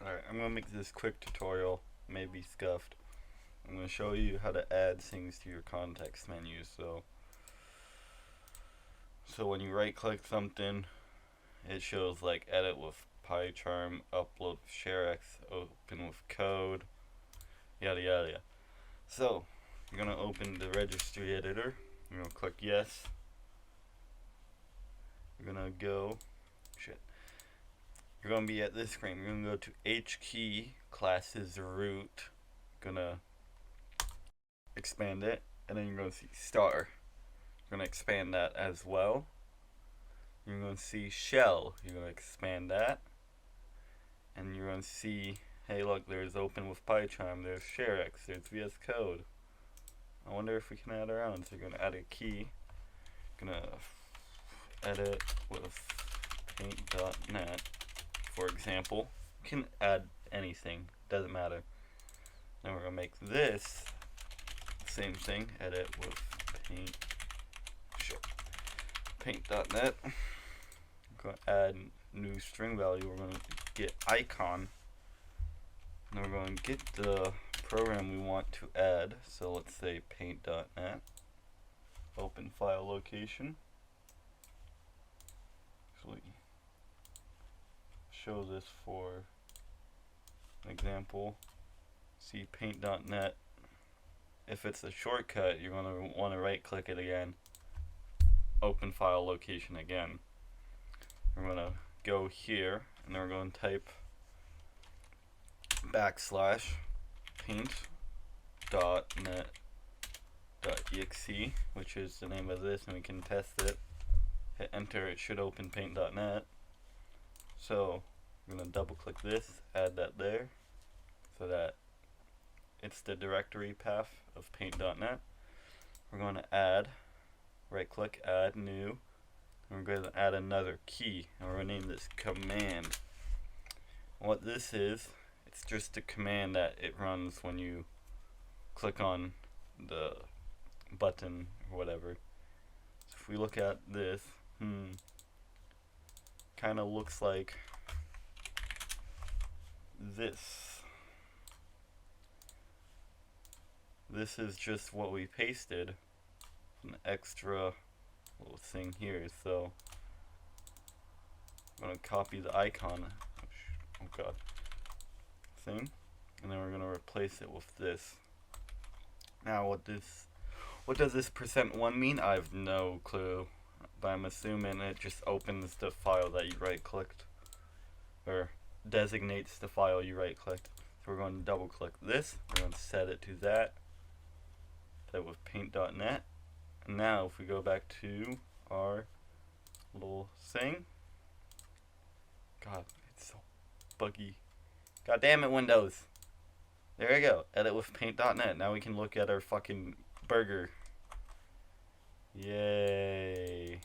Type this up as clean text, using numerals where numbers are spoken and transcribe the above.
Alright, I'm going to make this quick tutorial, maybe scuffed. I'm going to show you how to add things to your context menu. So when you right click something, it shows like edit with PyCharm, upload with ShareX, open with code, yada yada yada. So you're going to open the registry editor, you're going to click yes, you're going to go, you're going to be at this screen. You're going to go to H key, classes root, going to expand it, and then you're going to see star. You're going to expand that as well. You're going to see shell. You're going to expand that, and you're going to see, hey look, there's open with PyCharm, there's ShareX, there's VS Code. I wonder if we can add our own. So you're going to add a key. You're going to edit with paint.net. For example, you can add anything, doesn't matter. Then we're gonna make this same thing, edit with paint.net. I'm gonna add new string value. We're gonna get icon, and we're gonna get the program we want to add. So let's say paint.net, open file location. Actually, show this for an example. See paint.net. If it's a shortcut, you're going to want to right click it again, open file location again. We're going to go here, and then we're going to type /paintdotnet.exe, which is the name of this, and we can test it. Hit enter, it should open paint.net. So I'm going to double click this, add that there, so that it's the directory path of paint.net. We're going to add, right click, add new, and we're going to add another key, and we're going to name this command. What this is, it's just a command that it runs when you click on the button or whatever. So if we look at this, kind of looks like this. This is just what we pasted, an extra little thing here. So I'm going to copy the icon, oh god, thing, and then we're going to replace it with this. Now what does this %1 mean? I have no clue, but I'm assuming it just opens the file that you right clicked, or designates the file you right clicked. So we're going to double click this, we're going to set it to that with paint.net. And now if we go back to our little thing, god, it's so buggy, god damn it, Windows. There we go, edit with paint.net. Now we can look at our fucking burger. Yay.